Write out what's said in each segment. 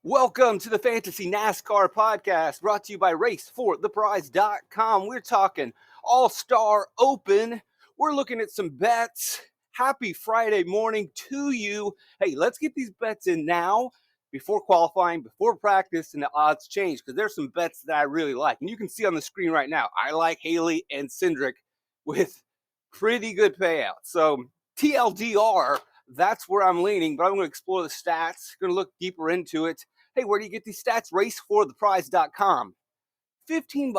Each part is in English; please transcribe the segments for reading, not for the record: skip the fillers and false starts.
Welcome to the Fantasy NASCAR podcast brought to you by racefortheprize.com. We're talking All-Star Open. We're looking at some bets. Happy Friday morning to you. Hey, let's get these bets in now before qualifying, before practice, and the odds change because there's some bets that I really like. And you can see on the screen right now, I like Haley and Cindric with pretty good payouts. So TLDR, that's where I'm leaning, but I'm going to explore the stats, going to look deeper into it. Hey, where do you get these stats? Racefortheprize.com. $15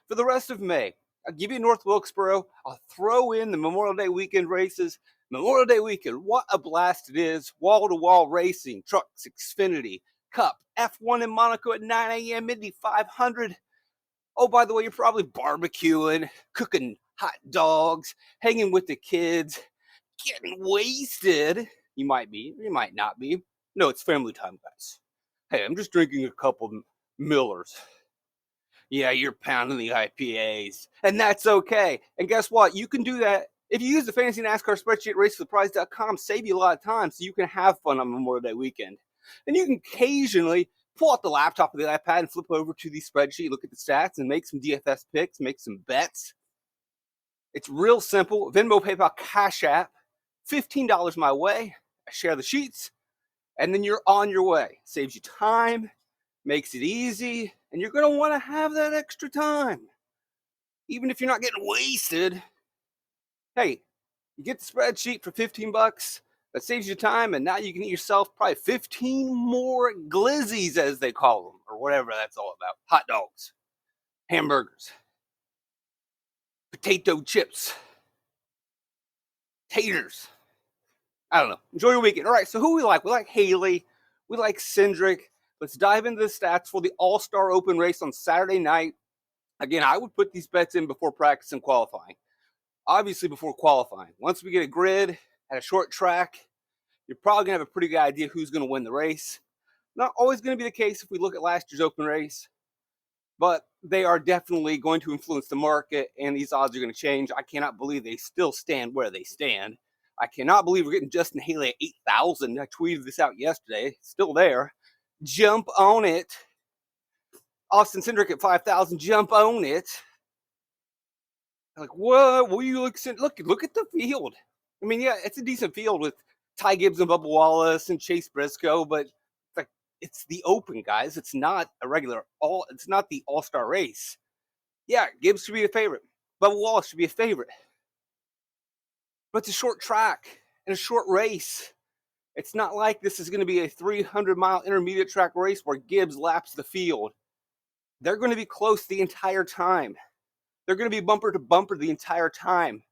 for the rest of May. I'll give you North Wilkesboro. I'll throw in the Memorial Day weekend races. Memorial Day weekend, what a blast it is. Wall-to-wall racing, trucks, Xfinity, Cup, F1 in Monaco at 9 a.m., Indy 500. Oh, by the way, you're probably barbecuing, cooking hot dogs, hanging with the kids, getting wasted. You might be, you might not be. No, it's family time, guys. Hey, I'm just drinking a couple Millers. Yeah, you're pounding the IPAs, and that's okay. And guess what? You can do that if you use the Fantasy NASCAR spreadsheet at racefortheprize.com. Save you a lot of time so you can have fun on Memorial Day weekend. And you can occasionally pull out the laptop or the iPad and flip over to the spreadsheet, look at the stats, and make some DFS picks, make some bets. It's real simple. Venmo, PayPal, Cash App. $15 my way. I share the sheets, and then you're on your way. Saves you time, makes it easy, and you're going to want to have that extra time. Even if you're not getting wasted, hey, you get the spreadsheet for $15. That saves you time, and now you can eat yourself probably 15 more glizzies, as they call them, or whatever that's all about. Hot dogs, hamburgers, potato chips, taters. I don't know. Enjoy your weekend. All right, so who we like? We like Haley. We like Cindric. Let's dive into the stats for the All-Star Open race on Saturday night. Again, I would put these bets in before practice and qualifying. Obviously, before qualifying. Once we get a grid at a short track, you're probably going to have a pretty good idea who's going to win the race. Not always going to be the case if we look at last year's Open race, but they are definitely going to influence the market, and these odds are going to change. I cannot believe they still stand where they stand. I cannot believe we're getting Justin Haley at 8,000. I tweeted this out yesterday. It's still there. Jump on it. Austin Cindric at 5,000. Jump on it. Like, what? Will you look at the field? I mean, yeah, it's a decent field with Ty Gibbs and Bubba Wallace and Chase Briscoe, but it's the Open, guys. It's not a regular it's not the All-Star race. Yeah, Gibbs should be a favorite. Bubba Wallace should be a favorite. But it's a short track and a short race. It's not like this is going to be a 300-mile intermediate track race where Gibbs laps the field. They're going to be close the entire time. They're going to be bumper to bumper the entire time.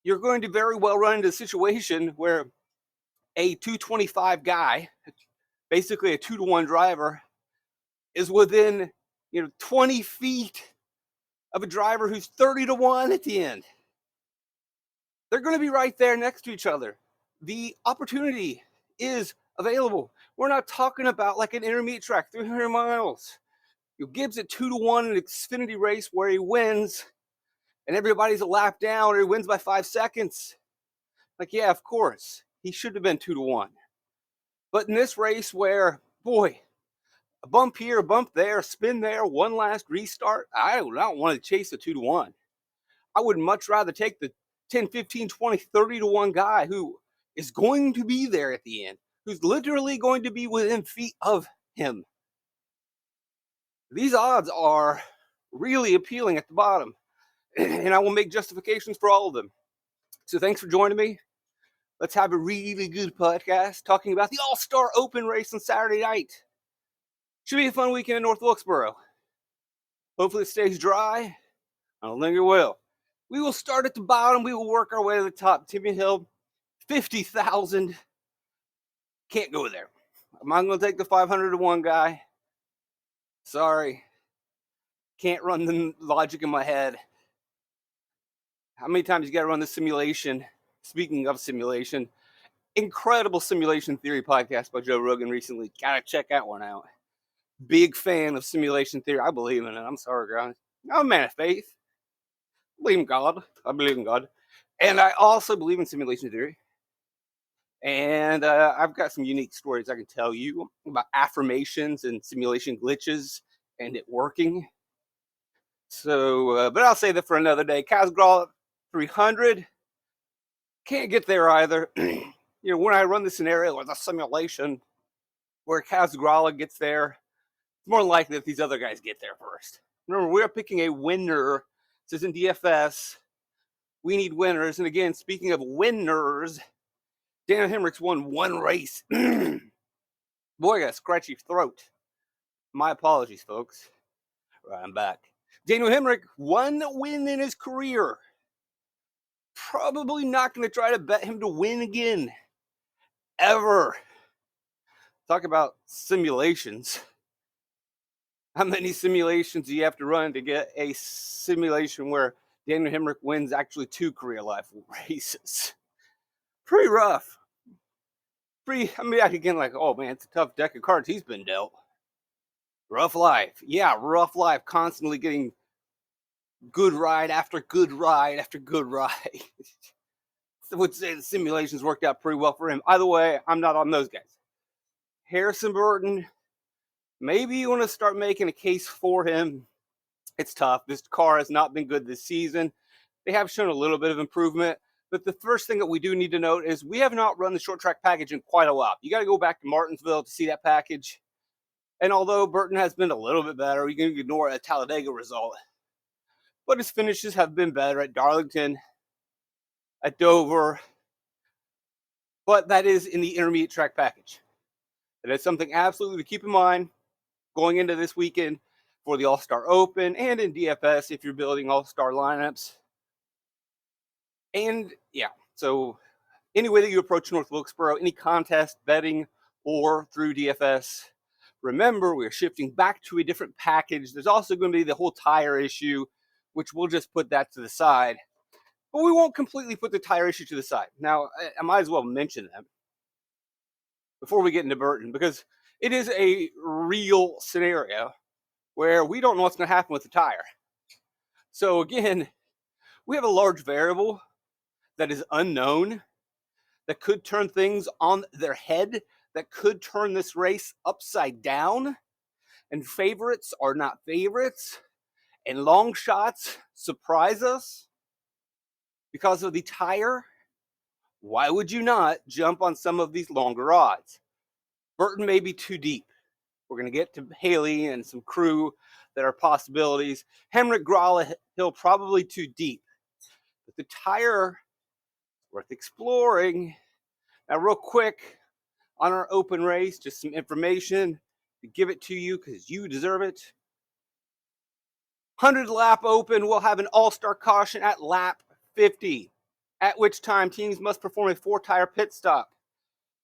You're going to very well run into a situation where a 225 guy, basically a 2-to-1 driver, is within 20 feet of a driver who's 30-to-1 at the end. They're going to be right there next to each other. The opportunity is available. We're not talking about like an intermediate track, 300 miles. Gibbs at 2-to-1 in an Xfinity race where he wins and everybody's a lap down or he wins by 5 seconds. Like, yeah, of course, he should have been 2-to-1. But in this race where, boy, a bump here, a bump there, a spin there, one last restart, I do not want to chase a 2-to-1. I would much rather take the 10, 15, 20, 30-to-1 guy who is going to be there at the end, who's literally going to be within feet of him. These odds are really appealing at the bottom, and I will make justifications for all of them. So thanks for joining me. Let's have a really good podcast talking about the All-Star Open race on Saturday night. Should be a fun weekend in North Wilkesboro. Hopefully it stays dry. I don't think it will. We will start at the bottom. We will work our way to the top. Timmy Hill, 50,000. Can't go there. I'm not going to take the 500-to-1 guy. Sorry. Can't run the logic in my head. How many times you got to run the simulation? Speaking of simulation, incredible simulation theory podcast by Joe Rogan recently. Gotta check that one out. Big fan of simulation theory. I believe in it. I'm sorry, guys. I'm a man of faith. I believe in God. And I also believe in simulation theory. And I've got some unique stories I can tell you about affirmations and simulation glitches and it working. So, but I'll say that for another day. Casgrall 300 can't get there either. When I run the scenario or the simulation where Casgralla gets there, it's more likely that these other guys get there first. Remember, we're picking a winner. This isn't DFS. We need winners. And again, speaking of winners, Dan Hemrick's won one race. Boy, I got a scratchy throat. My apologies, folks. Right, I'm back. Daniel Hemrick, one win in his career. Probably not going to try to bet him to win again. Ever. Talk about simulations. How many simulations do you have to run to get a simulation where Daniel Hemrick wins actually 2 career life races? Pretty rough. Again, like, oh man, it's a tough deck of cards he's been dealt. Rough life. Yeah, rough life. Constantly getting good ride after good ride after good ride. I would say the simulations worked out pretty well for him. Either way, I'm not on those guys. Harrison Burton, maybe you want to start making a case for him. It's tough. This car has not been good this season. They have shown a little bit of improvement. But the first thing that we do need to note is we have not run the short track package in quite a while. You got to go back to Martinsville to see that package. And although Burton has been a little bit better, you can ignore a Talladega result. But his finishes have been better at Darlington, at Dover. But that is in the intermediate track package. That is something absolutely to keep in mind going into this weekend for the All-Star Open and in DFS if you're building All-Star lineups. And yeah, so any way that you approach North Wilkesboro, any contest, betting, or through DFS, remember we're shifting back to a different package. There's also going to be the whole tire issue, which we'll just put that to the side. But we won't completely put the tire issue to the side. Now, I might as well mention that before we get into Burton, because it is a real scenario where we don't know what's going to happen with the tire. So again, we have a large variable that is unknown, that could turn things on their head, that could turn this race upside down, and favorites are not favorites, and long shots surprise us because of the tire. Why would you not jump on some of these longer odds? Burton may be too deep. We're going to get to Haley and some crew that are possibilities. Hemrick, Gralla Hill, probably too deep. But the tire, worth exploring. Now, real quick, on our open race, just some information to give it to you because you deserve it. 100 lap open, we'll have an all-star caution at lap 50, at which time teams must perform a 4-tire pit stop.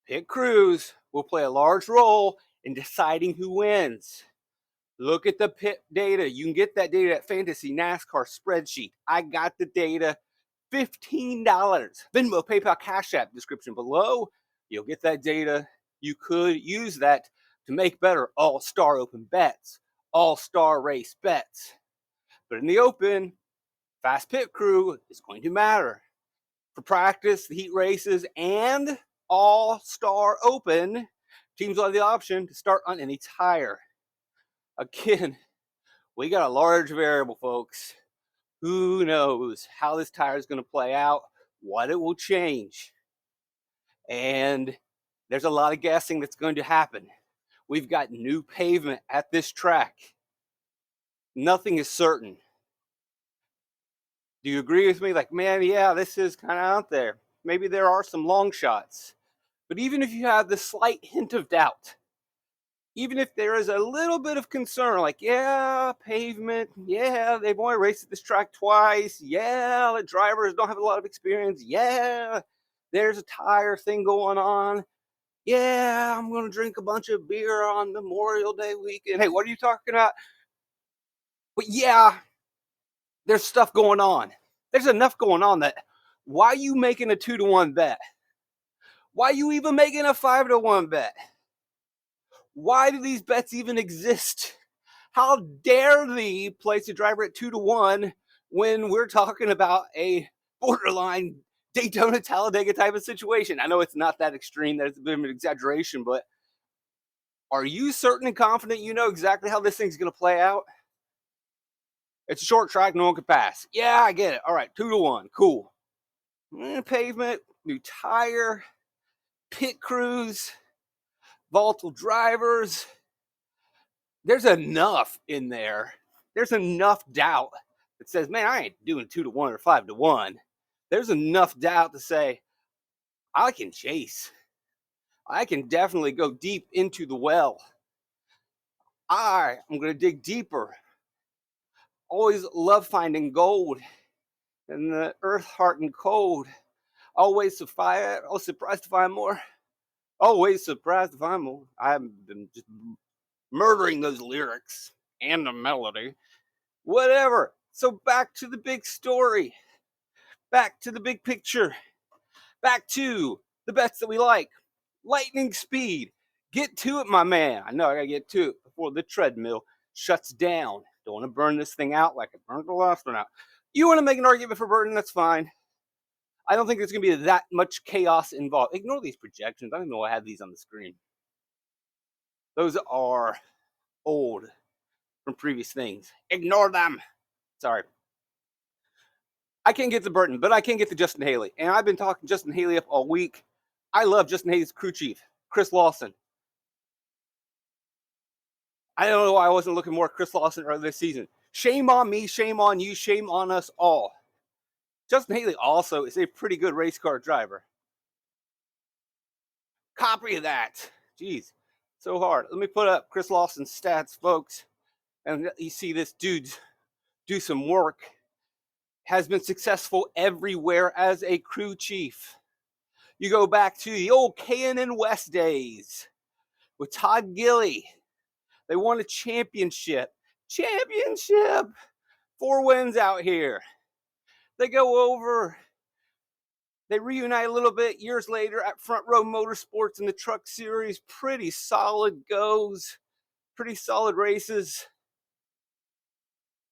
Pit crews will play a large role in deciding who wins. Look at the pit data. You can get that data at Fantasy NASCAR Spreadsheet. I got the data. $15. Venmo, PayPal, Cash App, description below. You'll get that data. You could use that to make better all-star open bets, all-star race bets. But in the open, fast pit crew is going to matter. For practice, the heat races, and all-star open, teams will have the option to start on any tire. Again, we got a large variable, folks. Who knows how this tire is going to play out, what it will change. And there's a lot of guessing that's going to happen. We've got new pavement at this track. Nothing is certain. Do you agree with me? Like, man, yeah, this is kind of out there. Maybe there are some long shots. But even if you have the slight hint of doubt, even if there is a little bit of concern, like, yeah, pavement, yeah, they've only raced at this track twice, yeah, the drivers don't have a lot of experience, yeah, there's a tire thing going on, yeah, I'm going to drink a bunch of beer on Memorial Day weekend. Hey, what are you talking about? But yeah, there's stuff going on. There's enough going on that why are you making a 2-to-1 bet? Why are you even making a 5-to-1 bet? Why do these bets even exist? How dare thee place a driver at 2-to-1 when we're talking about a borderline Daytona Talladega type of situation. I know it's not that extreme, that it's a bit of an exaggeration, but are you certain and confident you know exactly how this thing's going to play out? It's a short track, no one can pass. Yeah, I get it. All right, 2-1. Cool. Pavement, new tire, pit crews, volatile drivers. There's enough in there. There's enough doubt that says, man, I ain't doing 2-1 or 5-1. There's enough doubt to say, I can chase. I can definitely go deep into the well. I am going to dig deeper. Always love finding gold in the earth, heart, and cold. Always surprised to find more. Always surprised to find more. I've been just murdering those lyrics and the melody. Whatever. So back to the big story. Back to the big picture. Back to the bets that we like. Lightning speed. Get to it, my man. I know I gotta get to it before the treadmill shuts down. Don't want to burn this thing out like I burned the last one out. You want to make an argument for burning? That's fine. I don't think there's going to be that much chaos involved. Ignore these projections. I don't even know why I have these on the screen. Those are old from previous things. Ignore them. Sorry. I can't get the Burton, but I can get the Justin Haley. And I've been talking Justin Haley up all week. I love Justin Haley's crew chief, Chris Lawson. I don't know why I wasn't looking more at Chris Lawson earlier this season. Shame on me, shame on you, shame on us all. Justin Haley also is a pretty good race car driver. Copy of that. Jeez, so hard. Let me put up Chris Lawson's stats, folks. And you see this dude do some work. Has been successful everywhere as a crew chief. You go back to the old K&N West days with Todd Gilly. They won a championship. 4 wins out here. They go over. They reunite a little bit years later at Front Row Motorsports in the Truck Series. Pretty solid goes. Pretty solid races.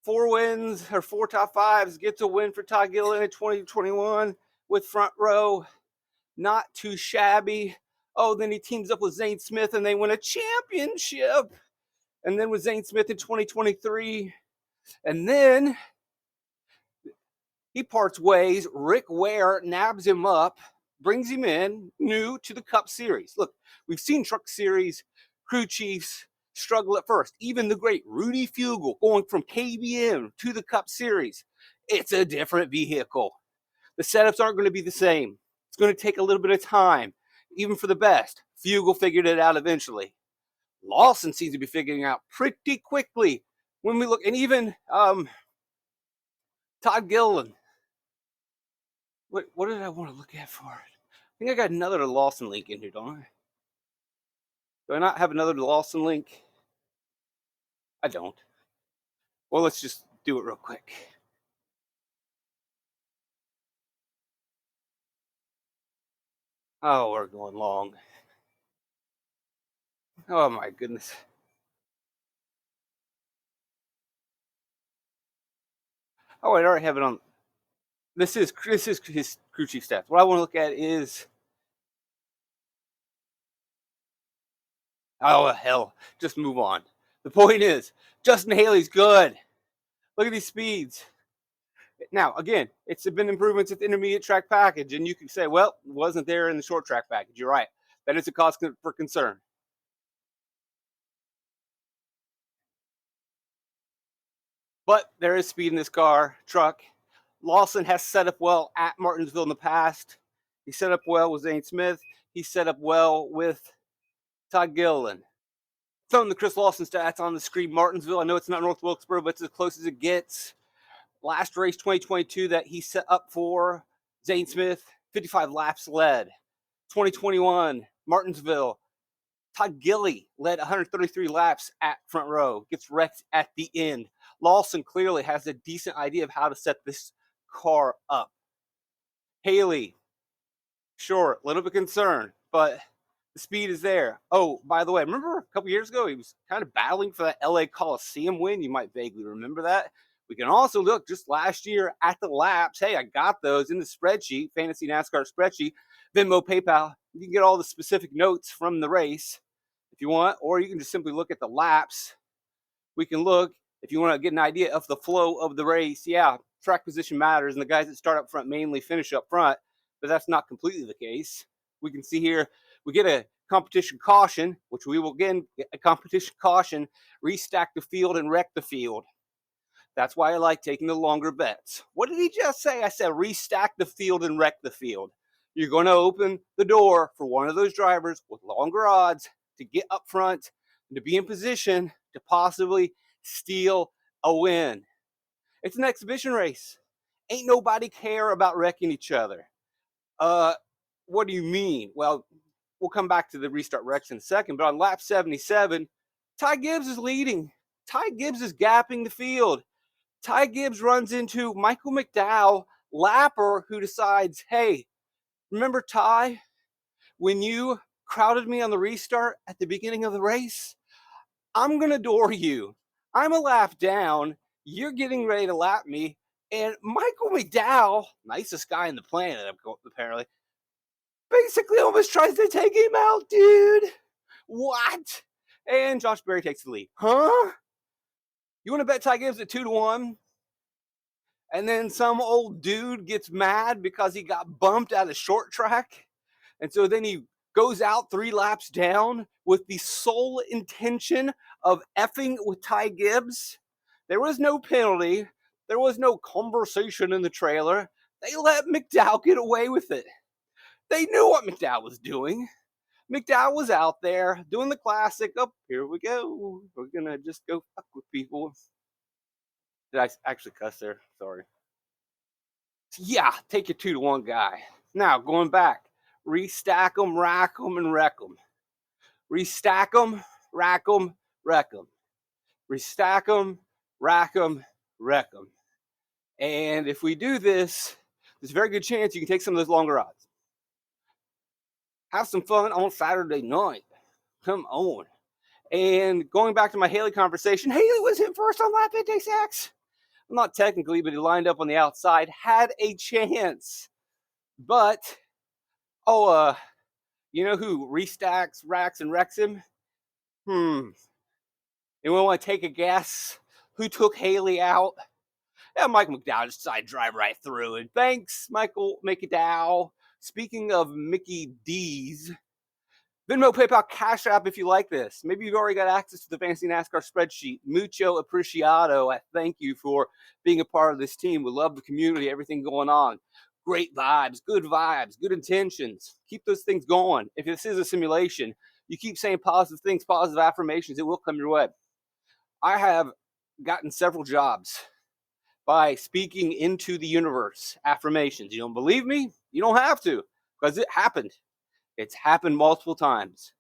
4 wins or 4 top fives. Gets a win for Todd Gillen in 2021 with Front Row. Not too shabby. Oh, then he teams up with Zane Smith and they win a championship. And then with Zane Smith in 2023. And then he parts ways. Rick Ware nabs him up, brings him in new to the Cup Series. Look, we've seen Truck Series crew chiefs struggle at first. Even the great Rudy Fugle going from KBM to the Cup Series. It's a different vehicle. The setups aren't going to be the same. It's going to take a little bit of time, even for the best. Fugle figured it out eventually. Lawson seems to be figuring out pretty quickly when we look, and even Todd Gillen. What did I want to look at for it? I think I got another Lawson link in here, don't I? Do I not have another Lawson link? I don't. Well, let's just do it real quick. Oh, we're going long. Oh my goodness. Oh, I already have it on. This is his crew chief stats. What I want to look at is, oh hell, just move on. The point is, Justin Haley's good. Look at these speeds. Now, again, it's been improvements at the intermediate track package, and you can say, well, it wasn't there in the short track package. You're right. That is a cause for concern. But there is speed in this truck. Lawson has set up well at Martinsville in the past. He set up well with Zane Smith. He set up well with Todd Gillen. Throwing the Chris Lawson stats on the screen. Martinsville, I know it's not North Wilkesboro, but it's as close as it gets. Last race, 2022, that he set up for Zane Smith, 55 laps led. 2021, Martinsville, Todd Gilly led 133 laps at Front Row, gets wrecked at the end. Lawson clearly has a decent idea of how to set this car up. Haley, sure, a little bit concerned, but the speed is there. Oh, by the way, remember a couple years ago, he was kind of battling for that LA Coliseum win? You might vaguely remember that We can also look just last year at the laps. Hey, I got those in the spreadsheet, Fantasy NASCAR spreadsheet, Venmo, PayPal. You can get all the specific notes from the race if you want, or you can just simply look at the laps. We can look if you want to get an idea of the flow of the race. Yeah, track position matters, and the guys that start up front mainly finish up front, but that's not completely the case. We can see here we get a competition caution, which we will again get a competition caution, restack the field and wreck the field. That's why I like taking the longer bets. What did he just say? I said restack the field and wreck the field. You're going to open the door for one of those drivers with longer odds to get up front and to be in position to possibly steal a win. It's an exhibition race. Ain't nobody care about wrecking each other. What do you mean? Well, we'll come back to the restart wrecks in a second, but on lap 77, Ty Gibbs is leading. Ty Gibbs is gapping the field. Ty Gibbs runs into Michael McDowell, lapper, who decides, hey, remember Ty, when you crowded me on the restart at the beginning of the race? I'm going to door you. I'm a lap down. You're getting ready to lap me. And Michael McDowell, nicest guy in the planet, apparently, basically almost tries to take him out, dude. What? And Josh Berry takes the lead. Huh? You want to bet Ty Gibbs at 2-1? And then some old dude gets mad because he got bumped out of short track. And so then he goes out 3 laps down with the sole intention of effing with Ty Gibbs. There was no penalty. There was no conversation in the trailer. They let McDowell get away with it. They knew what McDowell was doing. McDowell was out there doing the classic. Oh, here we go. We're going to just go fuck with people. Did I actually cuss there? Sorry. Yeah, take your 2-1 guy. Now, going back, restack them, rack them, and wreck them. Restack them, rack them, wreck them. Restack them, rack them, wreck them. And if we do this, there's a very good chance you can take some of those longer odds. Have some fun on Saturday night. Come on. And going back to my Haley conversation, Haley was hit first on lap 56. Not technically, but he lined up on the outside, had a chance. But, you know who restacks, racks, and wrecks him? Anyone want to take a guess? Who took Haley out? Yeah, Michael McDowell just decided to drive right through it. Thanks, Michael McDowell. Speaking of Mickey D's, Venmo, PayPal, Cash App if you like this. Maybe you've already got access to the Fantasy NASCAR spreadsheet. Mucho apreciado. I thank you for being a part of this team. We love the community, everything going on. Great vibes, good intentions. Keep those things going. If this is a simulation, you keep saying positive things, positive affirmations, it will come your way. I have gotten several jobs by speaking into the universe affirmations. You don't believe me? You don't have to, because it happened. It's happened multiple times.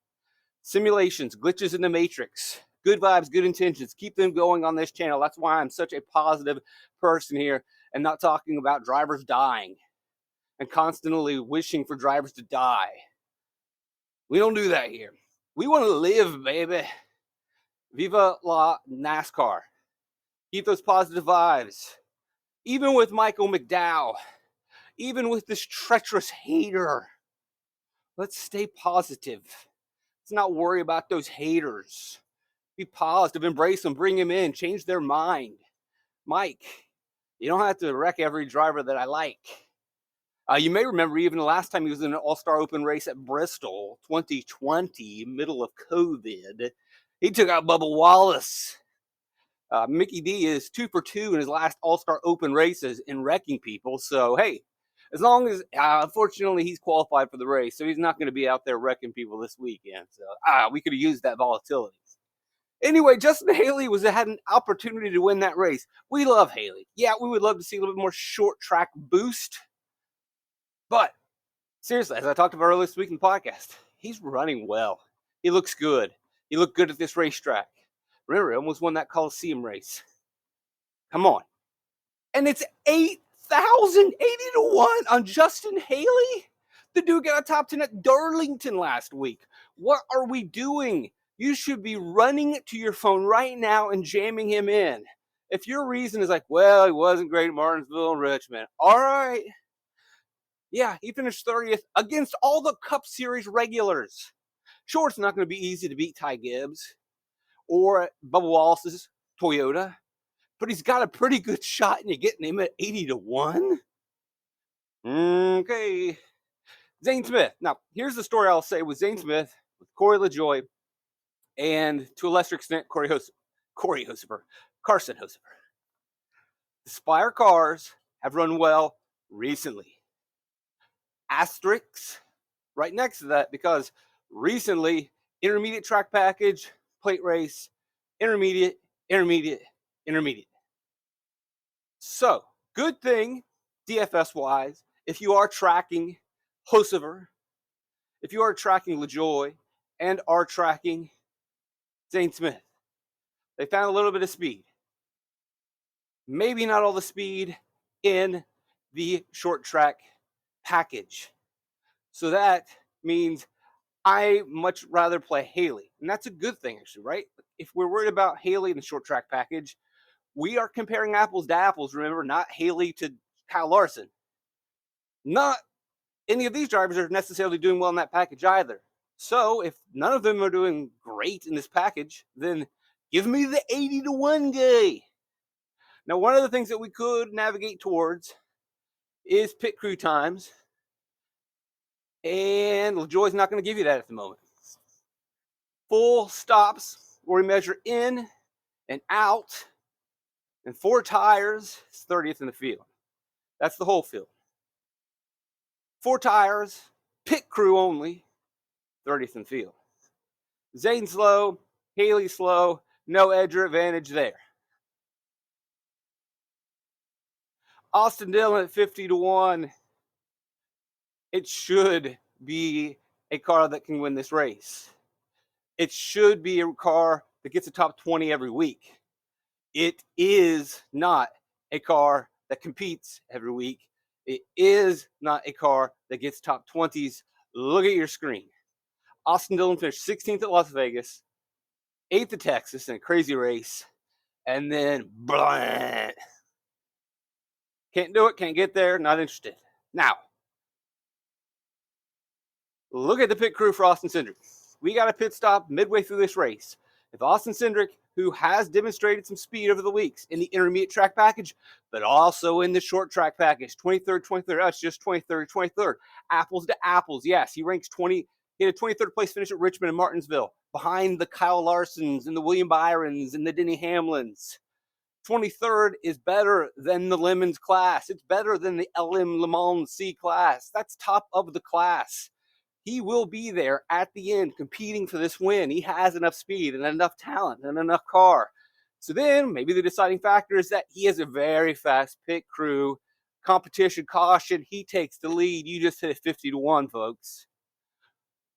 Simulations, glitches in the matrix, good vibes, good intentions. Keep them going on this channel. That's why I'm such a positive person here and not talking about drivers dying and constantly wishing for drivers to die. We don't do that here. We want to live, baby. Viva la NASCAR. Keep those positive vibes. Even with Michael McDowell, even with this treacherous hater, let's stay positive. Let's not worry about those haters. Be positive, embrace them, bring them in, change their mind. Mike, you don't have to wreck every driver that I like. You may remember even the last time he was in an All-Star Open race at Bristol, 2020, middle of COVID, he took out Bubba Wallace. Mickey D is 2 for 2 in his last All-Star Open races in wrecking people. So, hey, as long as, unfortunately, he's qualified for the race, so he's not going to be out there wrecking people this weekend. So, we could have used that volatility. Anyway, Justin Haley had an opportunity to win that race. We love Haley. Yeah, we would love to see a little bit more short track boost. But, seriously, as I talked about earlier this week in the podcast, he's running well. He looks good. He looked good at this racetrack. Remember, he almost won that Coliseum race. Come on. And it's 8,080 to 1 on Justin Haley? The dude got a top 10 at Darlington last week. What are we doing? You should be running to your phone right now and jamming him in. If your reason is like, well, he wasn't great at Martinsville and Richmond, all right. Yeah, he finished 30th against all the Cup Series regulars. Sure, it's not going to be easy to beat Ty Gibbs or Bubba Wallace's Toyota, but he's got a pretty good shot, and you're getting him at 80-1. Okay. Zane Smith. Now, here's the story I'll say with Zane Smith, with Corey LaJoie, and to a lesser extent, Carson Hocevar. The Spire cars have run well recently. Asterisks right next to that, because recently, intermediate track package, plate race, intermediate. So, good thing, DFS-wise, if you are tracking Hocevar, if you are tracking LaJoie, and are tracking Zane Smith, they found a little bit of speed. Maybe not all the speed in the short track package. So that means I much rather play Haley. And that's a good thing, actually, right? If we're worried about Haley in the short track package, we are comparing apples to apples, remember, not Haley to Kyle Larson. Not any of these drivers are necessarily doing well in that package either. So if none of them are doing great in this package, then give me the 80-1 guy. Now, one of the things that we could navigate towards is pit crew times. And LaJoie's not going to give you that at the moment. Full stops where we measure in and out, and 4 tires is 30th in the field. That's the whole field. 4 tires, pit crew only, 30th in the field. Zane slow, Haley slow, no edge or advantage there. Austin Dillon at 50-1. It should be a car that can win this race. It should be a car that gets a top 20 every week. It is not a car that competes every week. It is not a car that gets top 20s. Look at your screen. Austin Dillon finished 16th at Las Vegas, 8th at Texas in a crazy race, and then blah. Can't do it, can't get there, not interested. Now, look at the pit crew for Austin Cindric. We got a pit stop midway through this race. If Austin Cindric, who has demonstrated some speed over the weeks in the intermediate track package, but also in the short track package, 23rd, that's just 23rd. Apples to apples, yes, he ranks 20. He had a 23rd place finish at Richmond and Martinsville, behind the Kyle Larsons and the William Byrons and the Denny Hamlins. 23rd is better than the Lemons class. It's better than the LM Le Mans C class. That's top of the class. He will be there at the end competing for this win. He has enough speed and enough talent and enough car. So then maybe the deciding factor is that he has a very fast pit crew. Competition caution. He takes the lead. You just hit it 50-1, folks.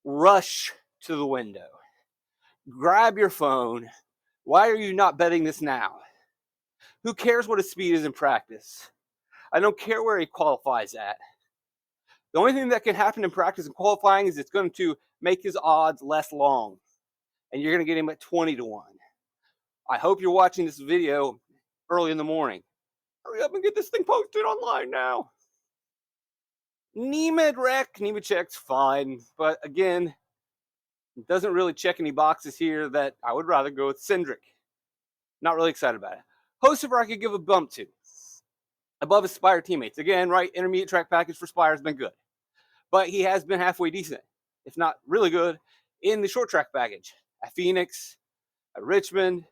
Rush to the window. Grab your phone. Why are you not betting this now? Who cares what his speed is in practice? I don't care where he qualifies at. The only thing that can happen in practice and qualifying is it's going to make his odds less long. And you're going to get him at 20-1. I hope you're watching this video early in the morning. Hurry up and get this thing posted online now. Nemeth checks fine. But again, it doesn't really check any boxes here that I would rather go with Cindric. Not really excited about it. Hocevar I could give a bump to. Above his Spire teammates. Again, right, intermediate track package for Spire has been good. But he has been halfway decent, if not really good, in the short track package. At Phoenix, at Richmond,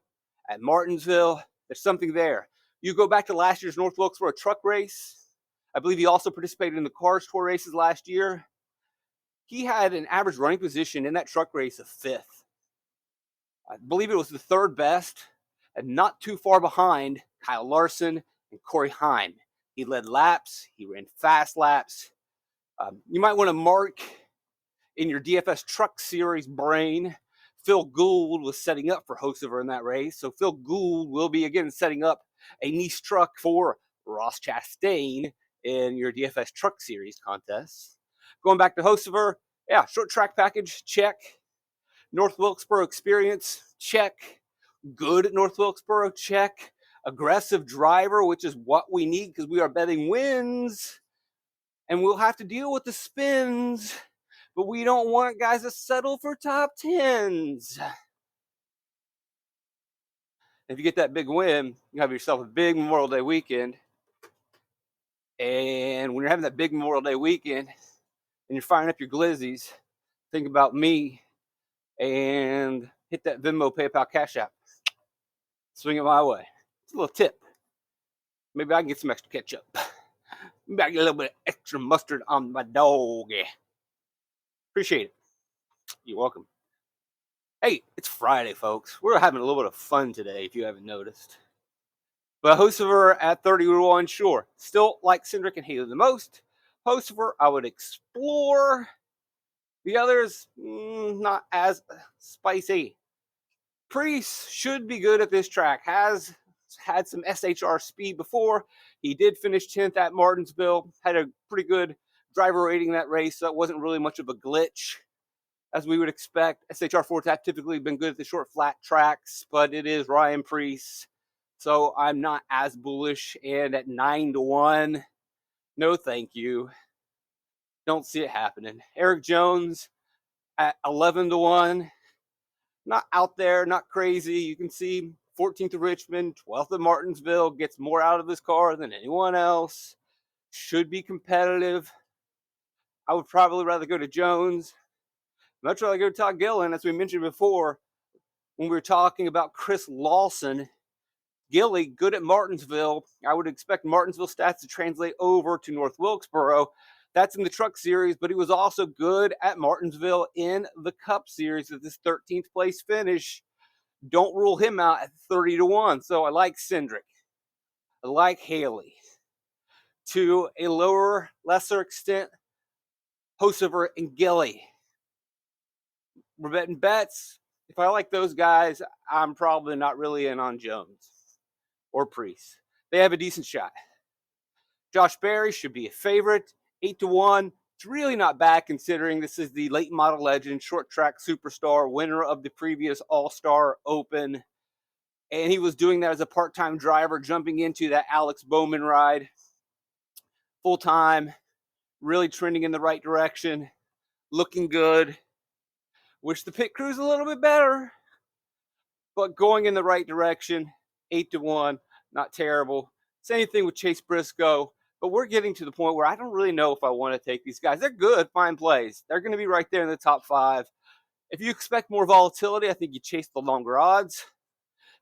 at Martinsville, there's something there. You go back to last year's North Wilkesboro truck race. I believe he also participated in the Cars Tour races last year. He had an average running position in that truck race of 5th. I believe it was the 3rd best, and not too far behind Kyle Larson and Corey Heim. He led laps. He ran fast laps. You might want to mark in your DFS Truck Series brain, Phil Gould was setting up for Hocevar in that race. So Phil Gould will be, again, setting up a niche truck for Ross Chastain in your DFS Truck Series contest. Going back to Hocevar, yeah, short track package, check. North Wilkesboro experience, check. Good at North Wilkesboro, check. aggressive driver, which is what we need because we are betting wins. And we'll have to deal with the spins, but we don't want guys to settle for top 10s. If you get that big win, you have yourself a big Memorial Day weekend. And when you're having that big Memorial Day weekend and you're firing up your glizzies, think about me and hit that Venmo, PayPal, Cash App. Swing it my way. It's a little tip. Maybe I can get some extra ketchup. Maybe I can get a little bit of extra mustard on my dog. Appreciate it. You're welcome. Hey, it's Friday, folks. We're having a little bit of fun today, if you haven't noticed. But Hocevar at 31, sure. Still like Cindric and Haley the most. Hocevar, I would explore. The others, not as spicy. Priest should be good at this track. Has had some SHR speed before. He did finish 10th at Martinsville. Had a pretty good driver rating in that race, so it wasn't really much of a glitch, as we would expect. SHR4s have typically been good at the short, flat tracks, but it is Ryan Priest. So I'm not as bullish. And at 9-1, no thank you. Don't see it happening. Eric Jones at 11-1. Not out there, not crazy. You can see 14th at Richmond, 12th at Martinsville, gets more out of this car than anyone else. Should be competitive. I would probably rather go to Jones. Much rather go to Todd Gillen, as we mentioned before when we were talking about Chris Lawson. Gilly, good at Martinsville. I would expect Martinsville stats to translate over to North Wilkesboro. That's in the Truck Series, but he was also good at Martinsville in the Cup Series with this 13th place finish. Don't rule him out at 30-1. So I like Cindric. I like Haley. To a lower, lesser extent, Hocevar and Gilly. We're betting bets. If I like those guys, I'm probably not really in on Jones or Priest. They have a decent shot. Josh Berry should be a favorite, 8-1. It's really not bad considering this is the late model legend, short track superstar, winner of the previous All-Star Open. And he was doing that as a part-time driver, jumping into that Alex Bowman ride. Full-time, really trending in the right direction, looking good. Wish the pit crew's a little bit better, but going in the right direction. 8-1, not terrible. Same thing with Chase Briscoe, but we're getting to the point where I don't really know if I want to take these guys. They're good, fine plays. They're going to be right there in the top 5. If you expect more volatility, I think you chase the longer odds.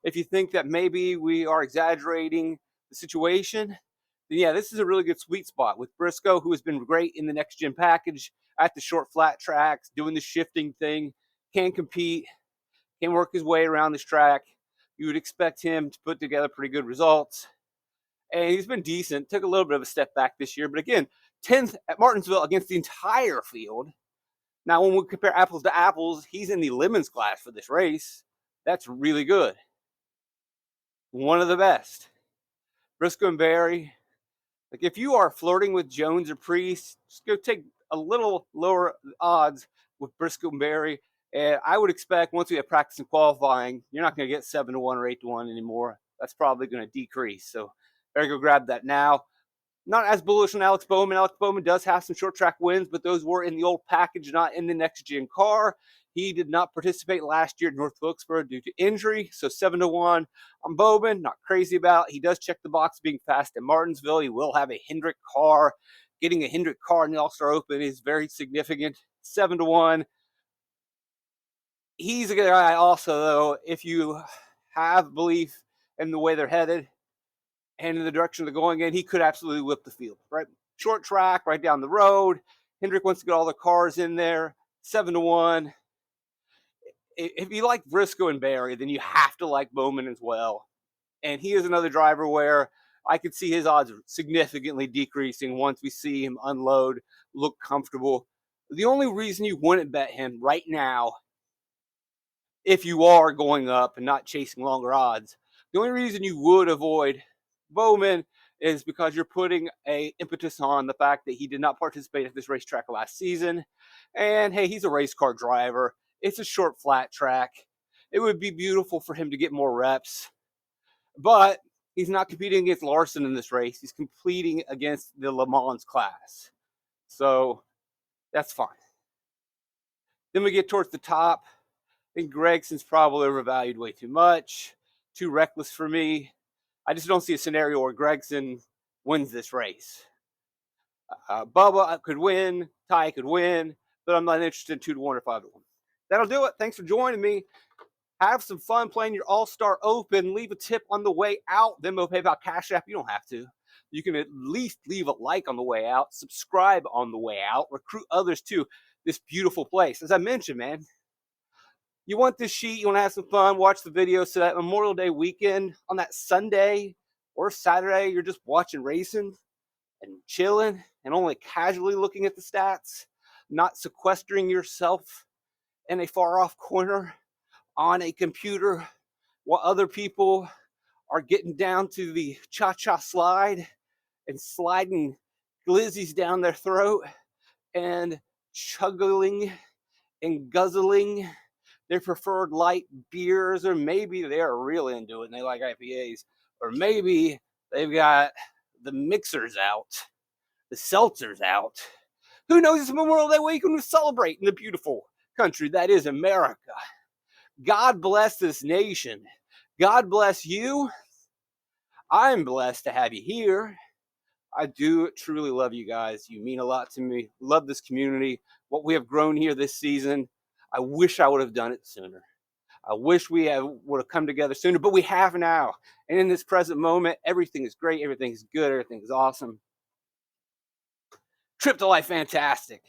If you think that maybe we are exaggerating the situation, then yeah, this is a really good sweet spot with Briscoe, who has been great in the next gen package at the short flat tracks, doing the shifting thing, can compete, can work his way around this track. You would expect him to put together pretty good results. And he's been decent. Took a little bit of a step back this year. But again, 10th at Martinsville against the entire field. Now, when we compare apples to apples, he's in the Lemons class for this race. That's really good. One of the best. Briscoe and Berry. Like, if you are flirting with Jones or Priest, just go take a little lower odds with Briscoe and Berry. And I would expect once we have practice and qualifying, you're not going to get 7-1 or 8-1 anymore. That's probably going to decrease. So better go grab that now. Not as bullish on Alex Bowman. Alex Bowman does have some short track wins, but those were in the old package, not in the next gen car. He did not participate last year at North Wilkesboro due to injury. So 7-1 on Bowman, not crazy about. He does check the box being fast at Martinsville. He will have a Hendrick car. Getting a Hendrick car in the All-Star Open is very significant. 7-1. He's a good guy also, though, if you have belief in the way they're headed and in the direction they're going in, he could absolutely whip the field, right? Short track, right down the road. Hendrick wants to get all the cars in there. 7-1. If you like Briscoe and Berry, then you have to like Bowman as well. And he is another driver where I could see his odds significantly decreasing once we see him unload, look comfortable. The only reason you wouldn't bet him right now, if you are going up and not chasing longer odds, the only reason you would avoid Bowman is because you're putting a impetus on the fact that he did not participate at this racetrack last season. And hey, he's a race car driver. It's a short flat track. It would be beautiful for him to get more reps, but He's not competing against Larson in this race. He's competing against the Le Mans class. So that's fine. Then we get towards the top. I think Gregson's probably overvalued way too much, too reckless for me. I just don't see a scenario where Gregson wins this race. Bubba could win, Ty could win, but I'm not interested in 2-1 or 5-1. That'll do it. Thanks for joining me. Have some fun playing your All-Star Open. Leave a tip on the way out. Venmo, PayPal, Cash App. You don't have to. You can at least leave a like on the way out. Subscribe on the way out. Recruit others to this beautiful place. As I mentioned, man, you want this sheet, you want to have some fun, watch the video so that Memorial Day weekend, on that Sunday or Saturday, you're just watching racing and chilling and only casually looking at the stats, not sequestering yourself in a far-off corner on a computer while other people are getting down to the cha-cha slide and sliding glizzies down their throat and chuggling and guzzling their preferred light beers, or maybe they're really into it and they like IPAs, or maybe they've got the mixers out, the seltzers out. Who knows? It's Memorial Day weekend. We celebrate in the beautiful country that is America. God bless this nation. God bless you. I'm blessed to have you here. I do truly love you guys. You mean a lot to me. Love this community. What we have grown here this season. I wish I would have done it sooner. I wish we would have come together sooner, but we have now. And in this present moment, everything is great. Everything is good. Everything is awesome. Trip to life, fantastic.